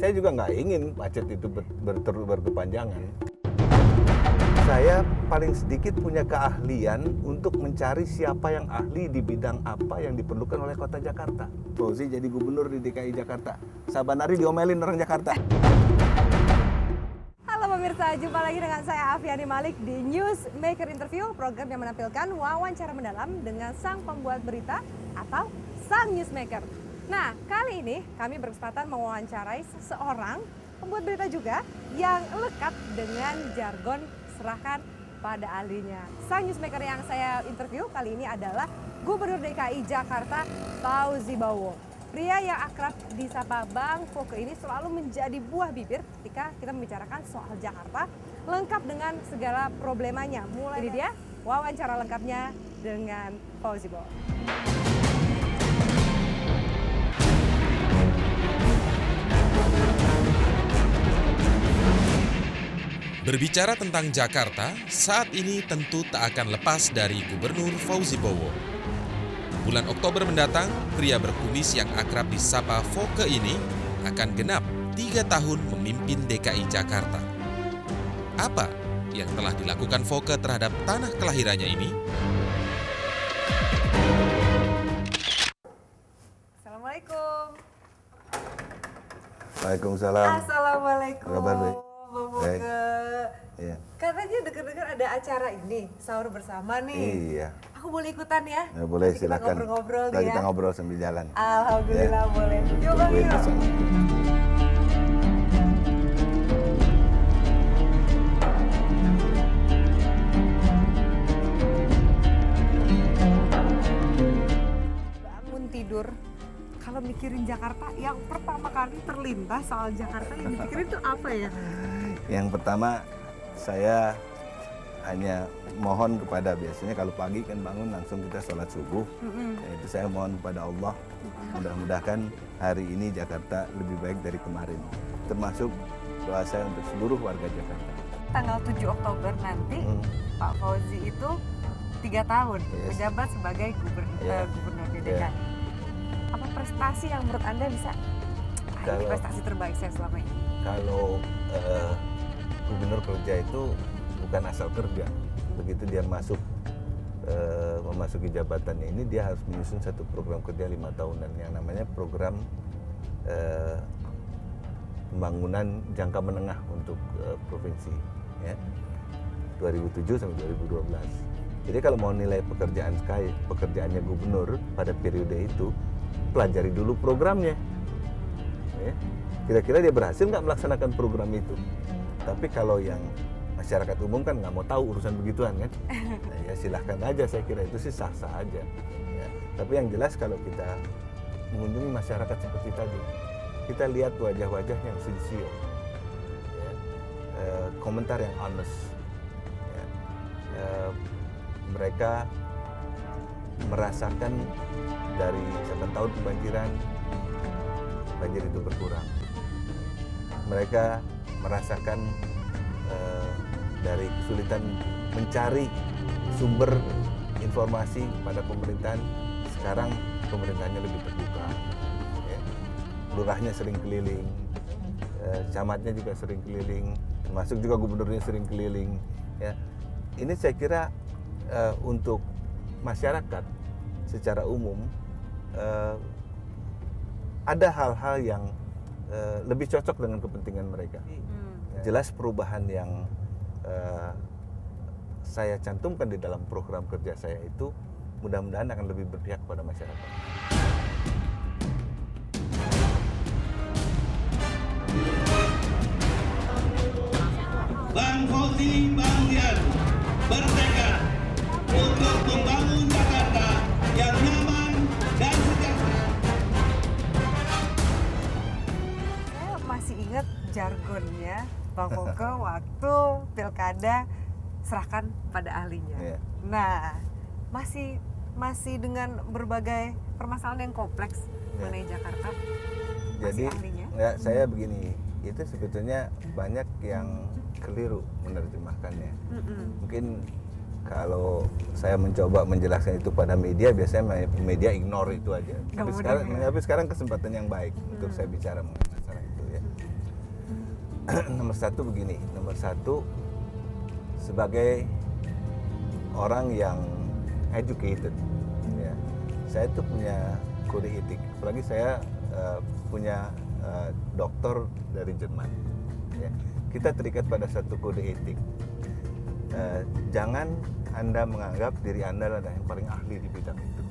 Saya juga nggak ingin macet itu berkepanjangan. Saya paling sedikit punya keahlian untuk mencari siapa yang ahli di bidang apa yang diperlukan oleh Kota Jakarta. Fauzi jadi gubernur di DKI Jakarta. Saban hari diomelin orang Jakarta. Halo pemirsa, jumpa lagi dengan saya Afiani Malik di Newsmaker Interview, program yang menampilkan wawancara mendalam dengan sang pembuat berita atau sang newsmaker. Nah, kali ini kami berkesempatan mewawancarai seseorang pembuat berita juga yang lekat dengan jargon serahkan pada ahlinya. Sang newsmaker yang saya interview kali ini adalah Gubernur DKI Jakarta, Fauzi Bowo. Pria yang akrab disapa Bang Foke ini selalu menjadi buah bibir ketika kita membicarakan soal Jakarta, lengkap dengan segala problemanya. Mulai ini dia wawancara lengkapnya dengan Fauzi Bowo. Berbicara tentang Jakarta, saat ini tentu tak akan lepas dari Gubernur Fauzi Bowo. Bulan Oktober mendatang, pria berkumis yang akrab disapa Foke ini akan genap 3 tahun memimpin DKI Jakarta. Apa yang telah dilakukan Foke terhadap tanah kelahirannya ini? Assalamualaikum. Waalaikumsalam. Assalamualaikum. Kabar baik. Bang Foke. Iya. Katanya dengar-dengar ada acara ini, sahur bersama nih. Iya. Aku boleh ikutan ya? Ya, boleh, Nanti kita silakan. ngobrol-ngobrol Ntar ya. kita ngobrol sambil jalan. Alhamdulillah boleh. Yuk Bang, Tungguin yuk. bersama. Bangun tidur, kalau mikirin Jakarta, yang pertama kali terlintas soal Jakarta yang dipikirin itu apa ya? Yang pertama, saya hanya mohon kepada, biasanya kalau pagi kan bangun langsung kita sholat subuh. Itu saya mohon kepada Allah, mudah-mudahan hari ini Jakarta lebih baik dari kemarin. Termasuk doa saya untuk seluruh warga Jakarta. Tanggal 7 Oktober nanti, Pak Fauzi itu 3 tahun menjabat sebagai gubernur di DKI. Apa prestasi yang menurut Anda bisa, ini prestasi terbaik saya selama ini? Kalau gubernur kerja itu bukan asal kerja. Begitu dia memasuki jabatannya ini, dia harus menyusun satu program kerja 5 tahunan yang namanya program pembangunan jangka menengah untuk provinsi, ya, 2007 sampai 2012. Jadi kalau mau nilai pekerjaannya gubernur pada periode itu, pelajari dulu programnya. Ya. Kira-kira dia berhasil nggak melaksanakan program itu. Tapi kalau yang masyarakat umum kan nggak mau tahu urusan begituan kan. Nah, ya silahkan aja, saya kira itu sih sah-sah aja. Ya. Tapi yang jelas kalau kita mengunjungi masyarakat seperti tadi, kita lihat wajah-wajah yang sincere, ya. Komentar yang honest. Ya. Mereka merasakan dari 7 tahun kebanjiran, banjir itu berkurang. Mereka merasakan dari kesulitan mencari sumber informasi pada pemerintahan, sekarang pemerintahnya lebih terbuka. Ya. Lurahnya sering keliling, camatnya juga sering keliling, termasuk juga gubernurnya sering keliling. Ya. Ini saya kira untuk masyarakat secara umum ada hal-hal yang lebih cocok dengan kepentingan mereka. Jelas perubahan yang saya cantumkan di dalam program kerja saya itu mudah-mudahan akan lebih berpihak pada masyarakat. Bang Fauzi, Bang Rian bertekad untuk membangun Jakarta yang nyaman dan sejahtera. Saya masih ingat jargonnya Bang Foke waktu pilkada serahkan pada ahlinya. Iya. Nah, masih dengan berbagai permasalahan yang kompleks mengenai Jakarta. Jadi Masih ahlinya? ya, saya begini, itu sebetulnya banyak yang keliru menerjemahkannya. Mungkin kalau saya mencoba menjelaskan itu pada media, biasanya media ignore itu aja. Tapi sekarang kesempatan yang baik untuk saya bicara mengenai masalah itu, ya. Nomor satu begini, nomor satu sebagai orang yang educated, ya, saya tuh punya kode etik. Apalagi saya punya doktor dari Jerman. Ya. Kita terikat pada satu kode etik. Jangan Anda menganggap diri Anda adalah yang paling ahli di bidang itu.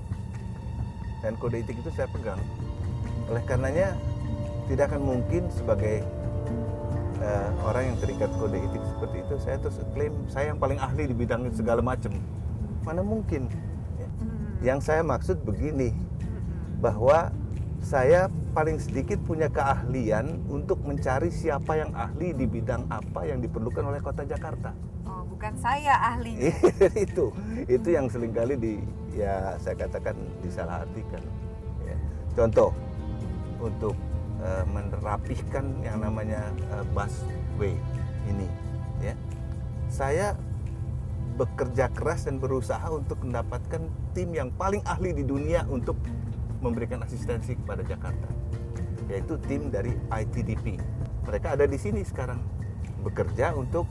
Dan kode etik itu saya pegang. Oleh karenanya tidak akan mungkin sebagai orang yang terikat kode etik seperti itu saya terus klaim saya yang paling ahli di bidang itu segala macam. Mana mungkin? Ya. Yang saya maksud begini, bahwa saya paling sedikit punya keahlian untuk mencari siapa yang ahli di bidang apa yang diperlukan oleh Kota Jakarta. Oh, bukan saya ahlinya. itu yang seringkali saya katakan disalahartikan. Ya. Contoh untuk menerapihkan yang namanya busway ini, ya, saya bekerja keras dan berusaha untuk mendapatkan tim yang paling ahli di dunia untuk memberikan asistensi kepada Jakarta, yaitu tim dari ITDP. Mereka ada di sini sekarang bekerja untuk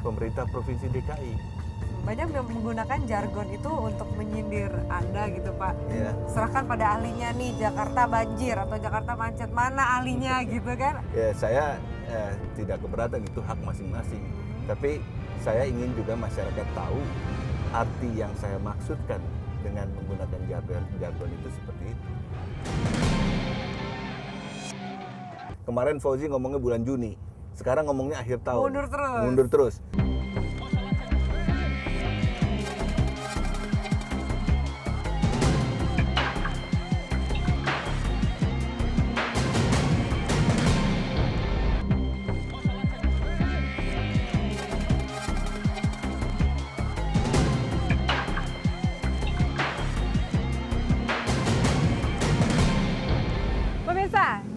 pemerintah Provinsi DKI. Banyak yang menggunakan jargon itu untuk menyindir Anda gitu Pak. Ya. Serahkan pada ahlinya nih, Jakarta banjir atau Jakarta macet, mana ahlinya gitu kan. Ya, saya tidak keberatan, itu hak masing-masing. Tapi saya ingin juga masyarakat tahu arti yang saya maksudkan dengan menggunakan jargon itu seperti itu. Kemarin Fauzi ngomongnya bulan Juni, sekarang ngomongnya akhir tahun. Mundur terus.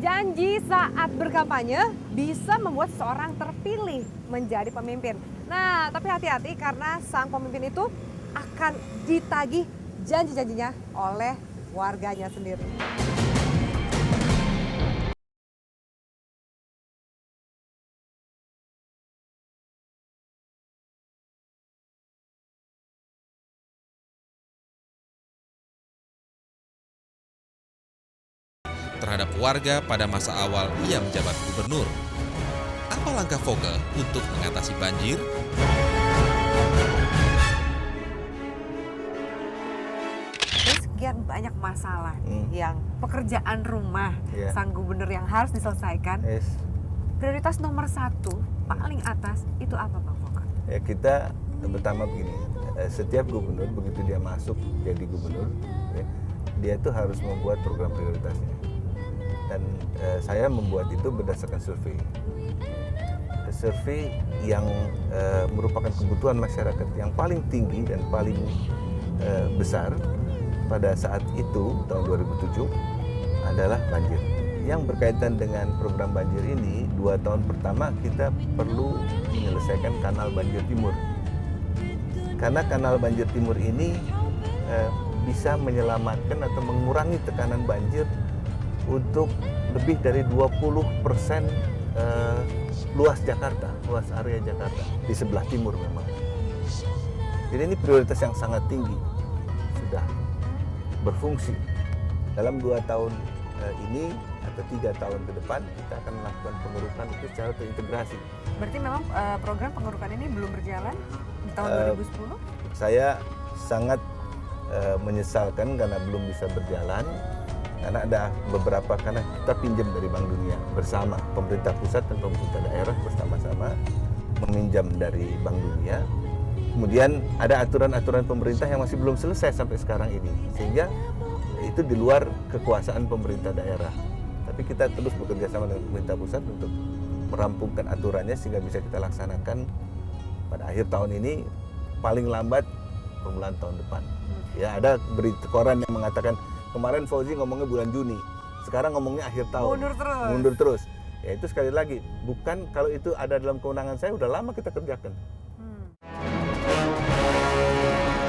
Janji saat berkampanye bisa membuat seorang terpilih menjadi pemimpin. Nah, tapi hati-hati karena sang pemimpin itu akan ditagih janji-janjinya oleh warganya sendiri. terhadap warga pada masa awal ia menjabat gubernur. Apa langkah Voke untuk mengatasi banjir? Sekian banyak masalah yang pekerjaan rumah sang gubernur yang harus diselesaikan. Prioritas nomor 1 paling atas itu apa Pak Voke? Ya, kita pertama begini, setiap gubernur begitu dia masuk jadi gubernur, ya, dia itu harus membuat program prioritasnya. Dan saya membuat itu berdasarkan survei yang merupakan kebutuhan masyarakat yang paling tinggi dan paling besar pada saat itu tahun 2007 adalah banjir. Yang berkaitan dengan program banjir ini, 2 tahun pertama kita perlu menyelesaikan kanal banjir timur. Karena kanal banjir timur ini bisa menyelamatkan atau mengurangi tekanan banjir untuk lebih dari 20% luas Jakarta, luas area Jakarta di sebelah timur memang. Jadi ini prioritas yang sangat tinggi, sudah berfungsi. Dalam 2 tahun ini atau 3 tahun ke depan kita akan melakukan pengerukan itu secara terintegrasi. Berarti memang program pengerukan ini belum berjalan di tahun 2010? Saya sangat menyesalkan karena belum bisa berjalan, karena ada beberapa, karena kita pinjam dari Bank Dunia bersama pemerintah pusat dan pemerintah daerah bersama-sama meminjam dari Bank Dunia. Kemudian ada aturan-aturan pemerintah yang masih belum selesai sampai sekarang ini, sehingga itu di luar kekuasaan pemerintah daerah. Tapi kita terus bekerja sama dengan pemerintah pusat untuk merampungkan aturannya sehingga bisa kita laksanakan pada akhir tahun ini, paling lambat permulaan tahun depan. Ya, ada berita koran yang mengatakan kemarin Fauzi ngomongnya bulan Juni, sekarang ngomongnya akhir tahun. Mundur terus. Ya itu sekali lagi, bukan kalau itu ada dalam kewenangan saya, udah lama kita kerjakan.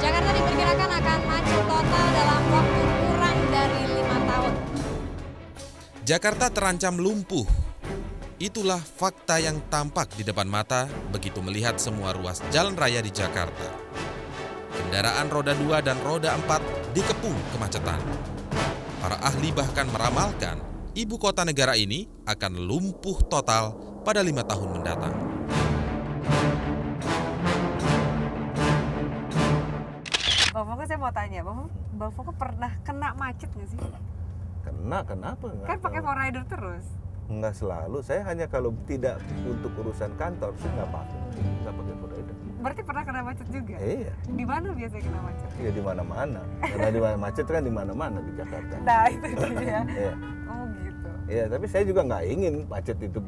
Jakarta diperkirakan akan macet total dalam waktu kurang dari 5 tahun. Jakarta terancam lumpuh. Itulah fakta yang tampak di depan mata begitu melihat semua ruas jalan raya di Jakarta. Kendaraan roda 2 dan roda 4 dikepung kemacetan. Para ahli bahkan meramalkan ibu kota negara ini akan lumpuh total pada 5 tahun mendatang. Bang Foko, saya mau tanya, Bang Foko pernah kena macet nggak sih? Kenapa? Kan pakai Forrider terus. Nggak selalu. Saya hanya kalau tidak untuk urusan kantor, saya nggak pakai Forrider. Berarti pernah kena macet juga? Iya. Di mana biasanya kena macet? Ya di mana-mana. Karena di mana macet kan di mana-mana di Jakarta. Nah itu dia. Iya. Oh gitu. Iya, tapi saya juga nggak ingin macet itu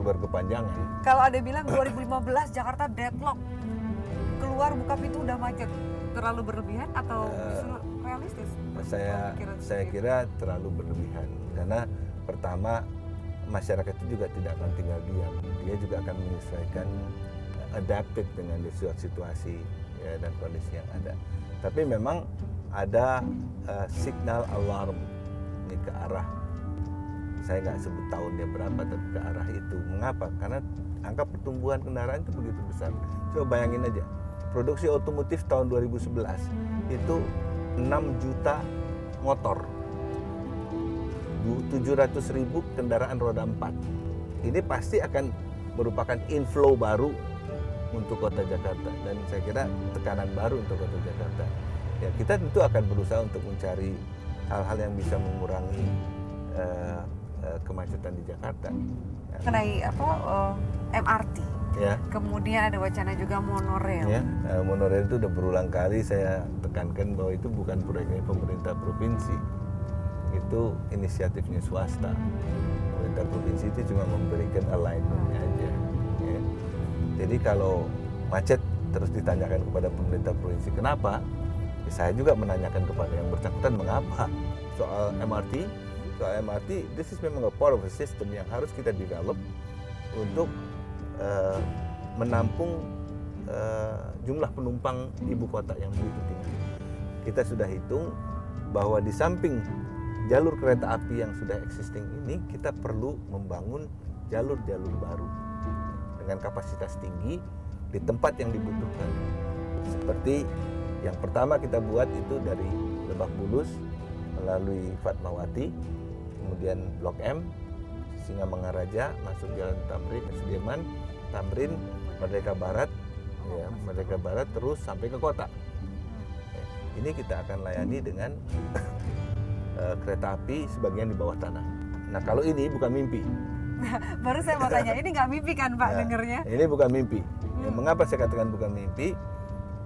berkepanjangan. Kalau ada bilang 2015 Jakarta deadlock, keluar buka pintu udah macet, terlalu berlebihan atau justru realistis? Saya kira terlalu berlebihan karena pertama masyarakat itu juga tidak akan tinggal diam, dia juga akan menyesuaikan, adapted dengan situasi ya, dan kondisi yang ada. Tapi memang ada signal alarm ini ke arah, saya nggak sebut tahunnya berapa, tapi ke arah itu. Mengapa? Karena angka pertumbuhan kendaraan itu begitu besar. Coba bayangin aja, produksi otomotif tahun 2011 itu 6 juta motor, 700.000 kendaraan roda 4. Ini pasti akan merupakan inflow baru untuk kota Jakarta, dan saya kira tekanan baru untuk kota Jakarta. Ya, kita tentu akan berusaha untuk mencari hal-hal yang bisa mengurangi kemacetan di Jakarta. Mengenai MRT, Ya. kemudian ada wacana juga monorail. Ya, monorail itu udah berulang kali saya tekankan bahwa itu bukan proyeknya pemerintah provinsi, itu inisiatifnya swasta. Pemerintah provinsi itu cuma memberikan alignment aja. Ya. Jadi kalau macet terus ditanyakan kepada pemerintah provinsi kenapa, ya saya juga menanyakan kepada yang bersangkutan mengapa. Soal MRT, this is memang a part of a system yang harus kita develop untuk menampung jumlah penumpang ibu kota yang begitu tinggi. Kita sudah hitung bahwa di samping jalur kereta api yang sudah existing ini, kita perlu membangun jalur-jalur baru dengan kapasitas tinggi di tempat yang dibutuhkan. Seperti yang pertama kita buat itu dari Lebak Bulus melalui Fatmawati, kemudian Blok M, Singamangaraja, masuk Jalan Tamrin, Sudirman, Tamrin, Merdeka Barat, ya, Merdeka Barat terus sampai ke kota. Ini kita akan layani dengan kereta api sebagian di bawah tanah. Nah kalau ini bukan mimpi. Baru saya mau tanya, ini nggak mimpi kan Pak dengernya? Ini bukan mimpi. Ya, mengapa saya katakan bukan mimpi?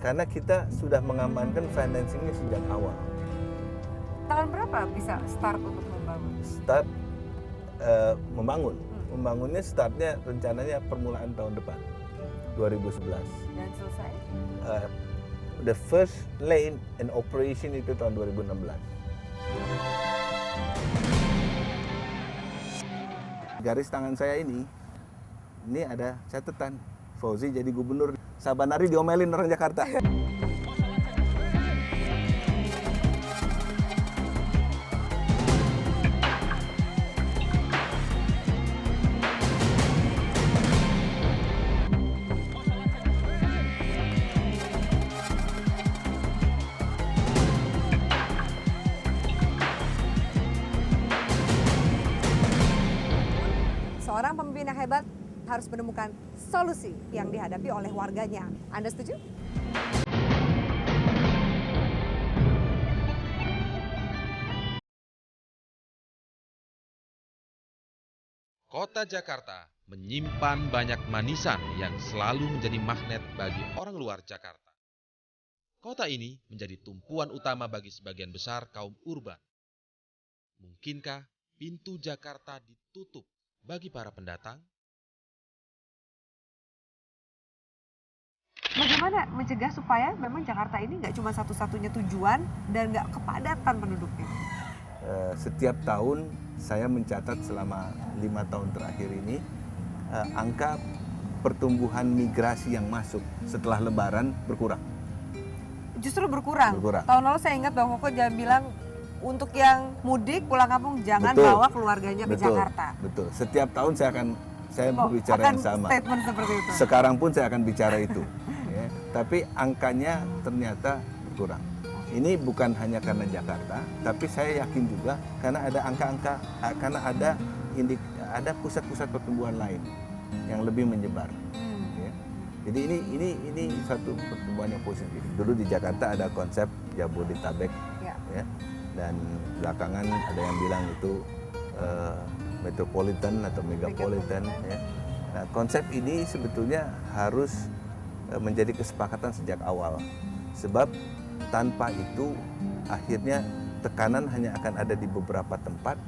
Karena kita sudah mengamankan financingnya sejak awal. Tahun berapa bisa start untuk membangun? Start membangun. Membangunnya startnya rencananya permulaan tahun depan, 2011. Dan selesai? The first lane in operation itu tahun 2016. Garis tangan saya ini ada catatan Fauzi jadi gubernur. Saban hari diomelin orang Jakarta. Seorang pemimpin yang hebat harus menemukan solusi yang dihadapi oleh warganya. Anda setuju? Kota Jakarta menyimpan banyak manisan yang selalu menjadi magnet bagi orang luar Jakarta. Kota ini menjadi tumpuan utama bagi sebagian besar kaum urban. Mungkinkah pintu Jakarta ditutup bagi para pendatang? Bagaimana mencegah supaya memang Jakarta ini nggak cuma satu-satunya tujuan dan nggak kepadatan penduduknya? Setiap tahun saya mencatat selama 5 tahun terakhir ini angka pertumbuhan migrasi yang masuk setelah Lebaran berkurang. Justru berkurang. Berkurang. Tahun lalu saya ingat Bang Koko jangan bilang untuk yang mudik pulang kampung jangan Betul. bawa keluarganya ke Jakarta. Betul. Setiap tahun saya berbicara akan yang sama. statement seperti itu. Sekarang pun saya akan bicara itu. Ya. Tapi angkanya ternyata berkurang. Ini bukan hanya karena Jakarta, tapi saya yakin juga karena ada angka-angka, karena ada pusat-pusat pertumbuhan lain yang lebih menyebar. Ya. Jadi ini satu pertumbuhan yang positif. Dulu di Jakarta ada konsep Jabodetabek, ya. Dan belakangan ada yang bilang itu metropolitan atau megapolitan. Ya. Nah, konsep ini sebetulnya harus menjadi kesepakatan sejak awal, sebab tanpa itu akhirnya tekanan hanya akan ada di beberapa tempat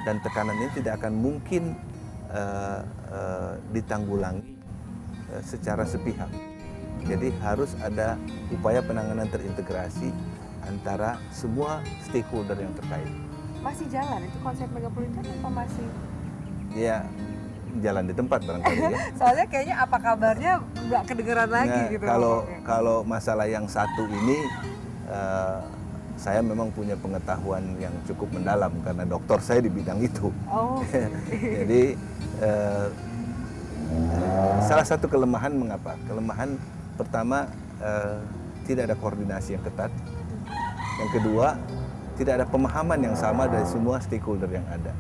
dan tekanan ini tidak akan mungkin ditanggulangi secara sepihak. Jadi harus ada upaya penanganan terintegrasi antara semua stakeholder yang terkait. Masih jalan itu konsep megapolitan atau masih? Ya, jalan di tempat barangkali ya. Soalnya kayaknya apa kabarnya nggak kedengeran lagi Nah, gitu. kalau masalah yang satu ini saya memang punya pengetahuan yang cukup mendalam karena doktor saya di bidang itu. Oh. Jadi salah satu kelemahan mengapa? Kelemahan pertama tidak ada koordinasi yang ketat. Yang kedua, tidak ada pemahaman yang sama dari semua stakeholder yang ada.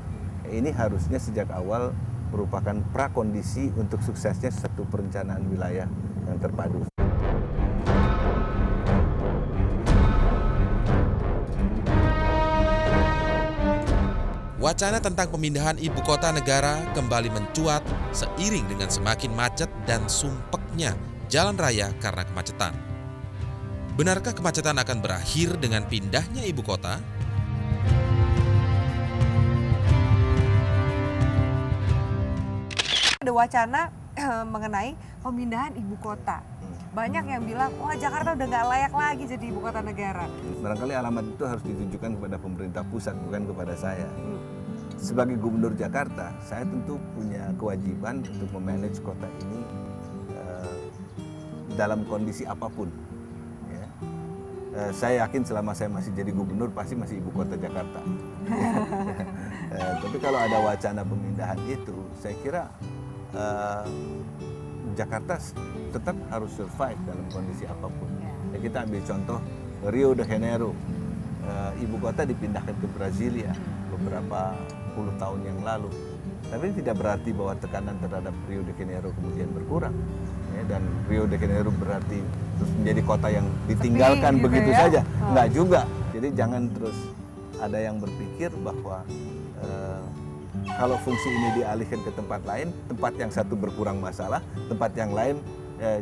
Ini harusnya sejak awal merupakan prakondisi untuk suksesnya satu perencanaan wilayah yang terpadu. Wacana tentang pemindahan ibu kota negara kembali mencuat seiring dengan semakin macet dan sumpeknya jalan raya karena kemacetan. Benarkah kemacetan akan berakhir dengan pindahnya ibu kota? Ada wacana mengenai pemindahan ibu kota. Banyak yang bilang, wah Jakarta udah nggak layak lagi jadi ibu kota negara. Barangkali alamat itu harus ditujukan kepada pemerintah pusat, bukan kepada saya. Sebagai gubernur Jakarta, saya tentu punya kewajiban untuk memanage kota ini dalam kondisi apapun. Ya. Saya yakin selama saya masih jadi gubernur, pasti masih ibu kota Jakarta. Tapi kalau ada wacana pemindahan itu, saya kira Jakarta tetap harus survive dalam kondisi apapun. Ya, kita ambil contoh Rio de Janeiro, ibu kota dipindahkan ke Brasilia beberapa puluh tahun yang lalu. Tapi tidak berarti bahwa tekanan terhadap Rio de Janeiro kemudian berkurang. Ya, dan Rio de Janeiro berarti terus menjadi kota yang ditinggalkan gitu begitu ya? saja. Enggak juga. Jadi jangan terus ada yang berpikir bahwa kalau fungsi ini dialihkan ke tempat lain, tempat yang satu berkurang masalah, tempat yang lain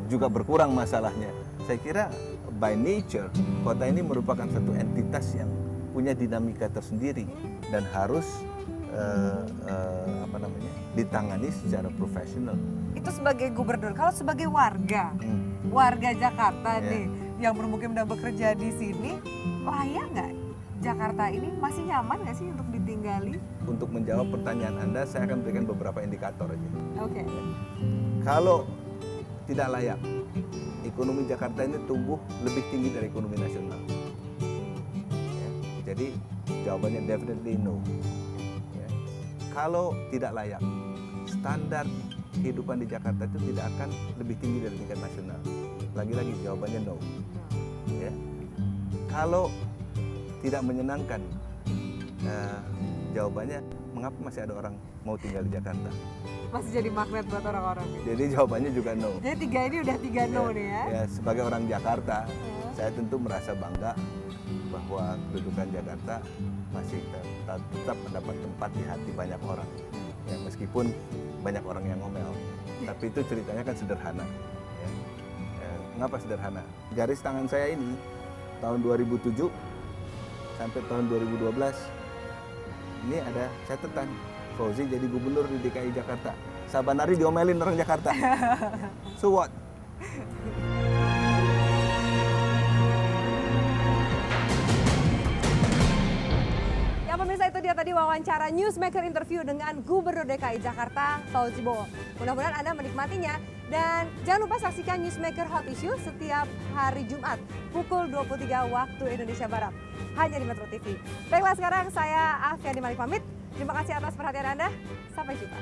juga berkurang masalahnya. Saya kira by nature kota ini merupakan satu entitas yang punya dinamika tersendiri dan harus ditangani secara profesional. Itu sebagai gubernur. Kalau sebagai warga Jakarta nih yang bermukim dan bekerja di sini, layak nggak Jakarta ini? Masih nyaman nggak sih untuk ditinggali? Untuk menjawab pertanyaan Anda, saya akan berikan beberapa indikator aja. Oke. Kalau tidak layak, ekonomi Jakarta ini tumbuh lebih tinggi dari ekonomi nasional. Ya, jadi jawabannya definitely no. Ya. Kalau tidak layak, standar kehidupan di Jakarta itu tidak akan lebih tinggi dari tingkat nasional. Lagi-lagi jawabannya no. Ya. Kalau tidak menyenangkan, jawabannya mengapa masih ada orang mau tinggal di Jakarta? Masih jadi magnet buat orang-orang. Jadi jawabannya juga no. Jadi tiga ini udah tiga no nih ya. Ya, sebagai orang Jakarta, saya tentu merasa bangga bahwa kedudukan Jakarta masih tetap mendapat tempat di hati banyak orang. Ya, meskipun banyak orang yang ngomel, tapi itu ceritanya kan sederhana. Ya. Mengapa sederhana? Garis tangan saya ini tahun 2007 sampai tahun 2012 ini ada catatan Fauzi jadi gubernur di DKI Jakarta. Saban hari diomelin orang Jakarta. So what? Ya pemirsa, itu dia tadi wawancara Newsmaker interview dengan Gubernur DKI Jakarta Fauzi Bowo. Mudah-mudahan Anda menikmatinya Dan jangan lupa saksikan Newsmaker Hot Issue setiap hari Jumat pukul 23 waktu Indonesia Barat. Hanya di Metro TV. Baiklah, sekarang saya Afiani Malik pamit. Terima kasih atas perhatian Anda. Sampai jumpa.